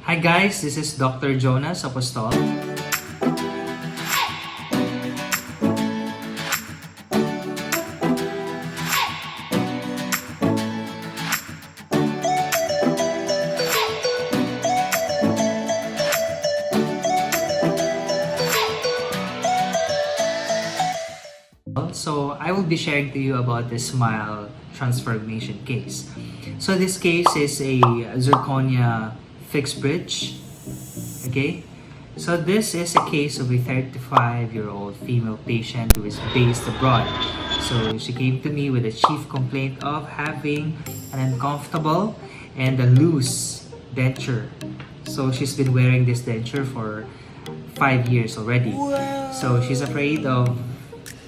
Hi guys, this is Dr. Jonas Apostol. So I will be sharing to you about the smile transformation case. So this case is a Zirconia Fixed Bridge. Okay, so this is a case of a 35-year-old female patient who is based abroad. So she came to me with a chief complaint of having an uncomfortable and a loose denture. So she's been wearing this denture for 5 years already. So she's afraid of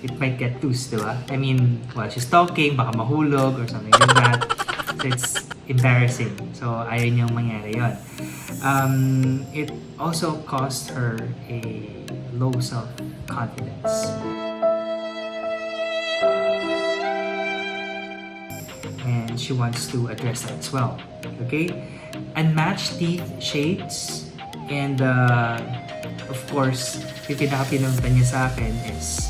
it might get loose, di ba? I mean, while she's talking, baka mahulog or something like that. So it's embarrassing. So ayaw niyang mangyari yun. It also caused her a low self-confidence. And she wants to address that as well. Okay? Unmatched teeth shades. And of course, yung pinaka-pinunta niya sa akin is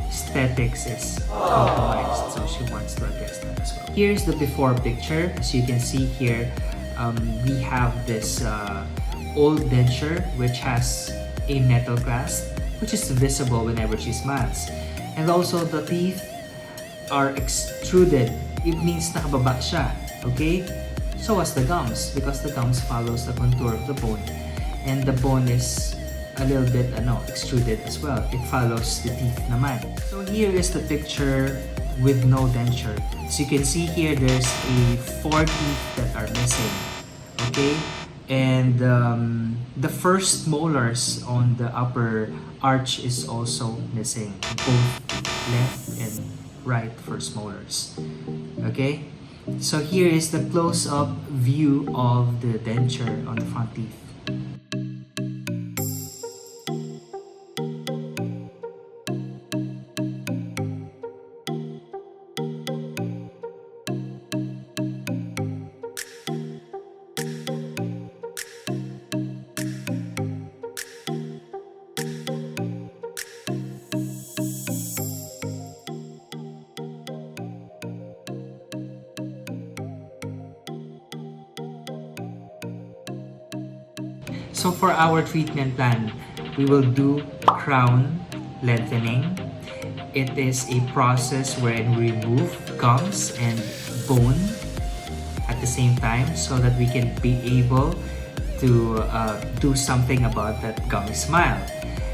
aesthetics is compromised, so she wants to address that as well. Here's the before picture. As you can see here, we have this old denture which has a metal clasp, which is visible whenever she smiles. And also the teeth are extruded. It means nakababa siya. Okay? So as the gums, because the gums follows the contour of the bone, and the bone is a little bit extruded as well. It follows the teeth naman. So here is the picture with no denture. So you can see here there's a 4 teeth that are missing. Okay? And the first molars on the upper arch is also missing. Both left and right first molars. Okay? So here is the close-up view of the denture on the front teeth. So for our treatment plan, we will do crown lengthening. It is a process wherein we remove gums and bone at the same time so that we can be able to do something about that gummy smile.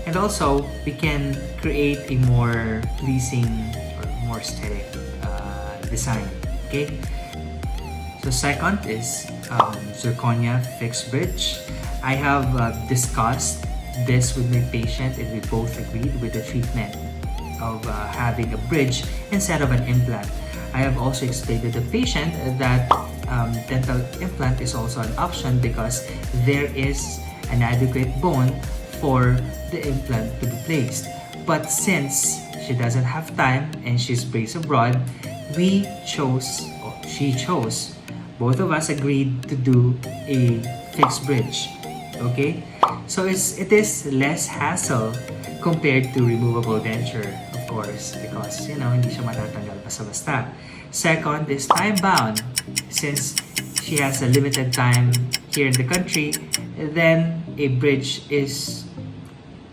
And also, we can create a more pleasing or more aesthetic design. Okay? So second is Zirconia Fixed Bridge. I have discussed this with my patient and we both agreed with the treatment of having a bridge instead of an implant. I have also explained to the patient that dental implant is also an option because there is an adequate bone for the implant to be placed. But since she doesn't have time and she's based abroad, she chose, both of us agreed to do a fixed bridge. Okay? So it is less hassle compared to removable denture, of course, because, hindi siya matatanggal basta-basta. Second is time-bound. Since she has a limited time here in the country, then a bridge is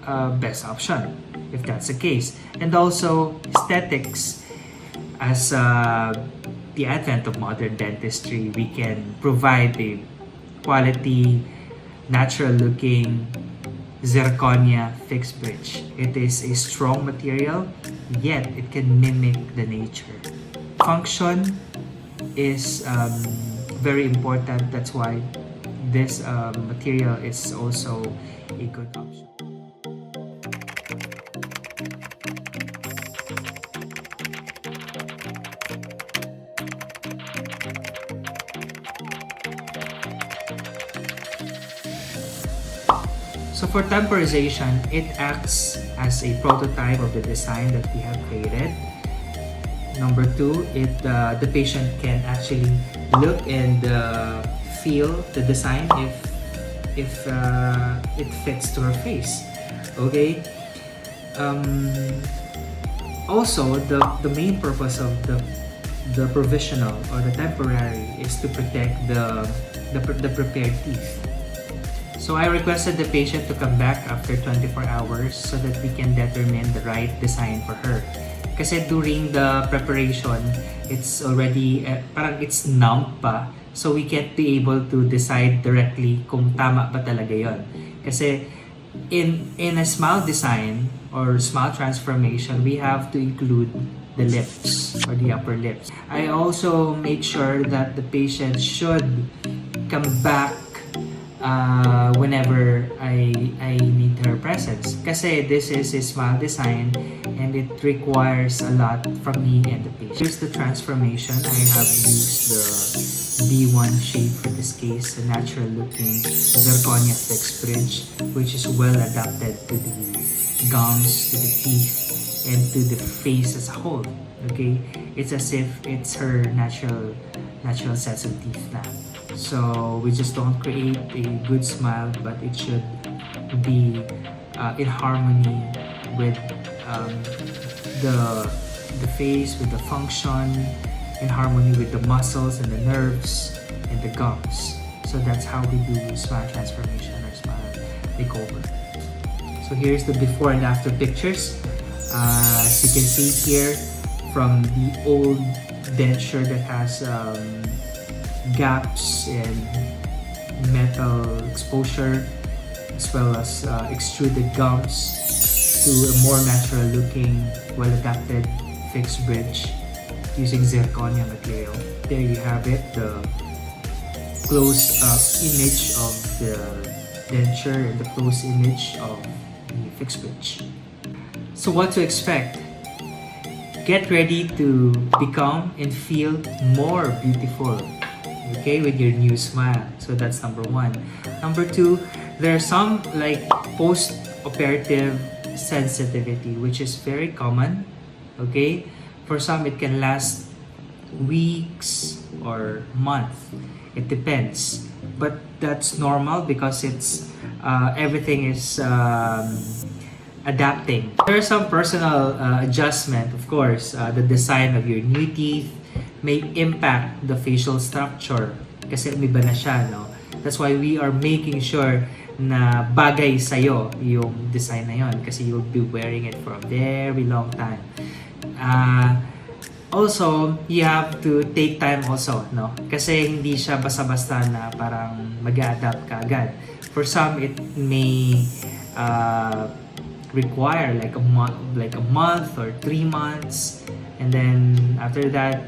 a best option, if that's the case. And also, aesthetics. As the advent of modern dentistry, we can provide a quality, natural-looking Zirconia Fixed Bridge. It is a strong material, yet it can mimic the nature. Function is very important. That's why this material is also a good option. So for temporization, it acts as a prototype of the design that we have created. Number 2, the patient can actually look and feel the design if if it fits to her face. Okay. Also, the main purpose of the provisional or the temporary is to protect the prepared teeth. So I requested the patient to come back after 24 hours so that we can determine the right design for her. Kasi during the preparation, it's already, parang it's numb pa. So we can't be able to decide directly kung tama ba talaga yon. Kasi in a smile design or smile transformation, we have to include the lips or the upper lips. I also made sure that the patient should come back whenever I need her presence. Kasi this is a smile design and it requires a lot from me and the patient. Here's the transformation. I have used the B1 shade for this case, a natural looking Zirconia Fixed Bridge, which is well adapted to the gums, to the teeth, and to the face as a whole. Okay, it's as if it's her natural sets of teeth now. So we just don't create a good smile, but it should be in harmony with the face, with the function, in harmony with the muscles and the nerves and the gums. So that's how we do smile transformation or smile makeover. So here's the before and after pictures. As you can see here, from the old denture that has gaps and metal exposure, as well as extruded gums, to a more natural looking, well adapted fixed bridge using zirconia material. There you have it, the close up image of the denture and the close image of the fixed bridge. So what to expect? Get ready to become and feel more beautiful, okay, with your new smile. So that's number one. Number two, there are some like post-operative sensitivity, which is very common, okay? For some, it can last weeks or months. It depends. But that's normal because it's everything is adapting. There are some personal adjustment, of course. The design of your new teeth may impact the facial structure kasi umiba na siya, no? That's why we are making sure na bagay sa'yo yung design na yon kasi you'll be wearing it for a very long time. Also, you have to take time also, no? Kasi hindi siya basta-basta na parang mag-adapt ka agad. For some, it may require like a month or 3 months, and then after that,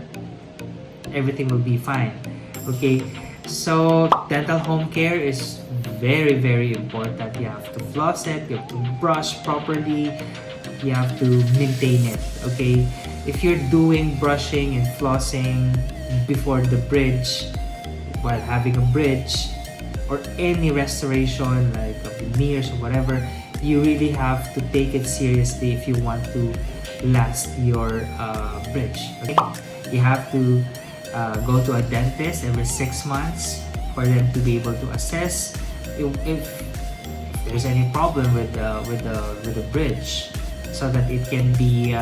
everything will be fine. Okay, so dental home care is very, very important. You have to floss it, you have to brush properly, you have to maintain it. Okay, if you're doing brushing and flossing before the bridge, while having a bridge or any restoration like of veneers or whatever, you really have to take it seriously if you want to last your bridge. Okay, you have to go to a dentist every 6 months for them to be able to assess if there's any problem with the bridge, so that it can be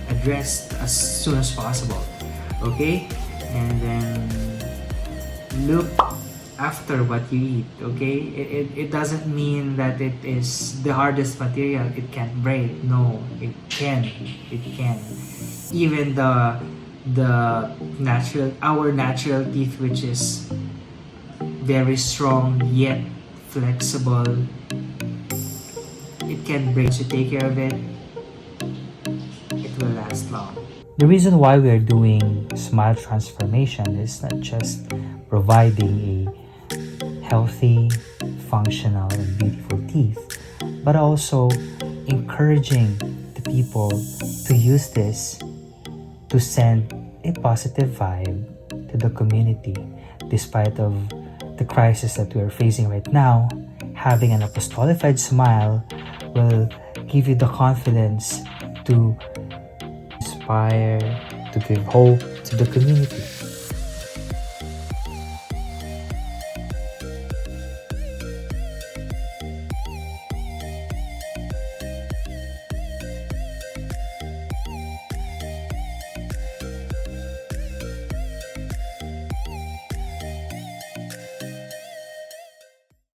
addressed as soon as possible. Okay, and then look after what you eat. Okay, it doesn't mean that it is the hardest material, it can't break. No, it can. Even the natural teeth, which is very strong yet flexible, it can break. So take care of it, it will last long. The reason why we are doing smile transformation is not just providing a healthy, functional, and beautiful teeth, but also encouraging the people to use this to send a positive vibe to the community. Despite of the crisis that we are facing right now, having an apostolified smile will give you the confidence to inspire, to give hope to the community.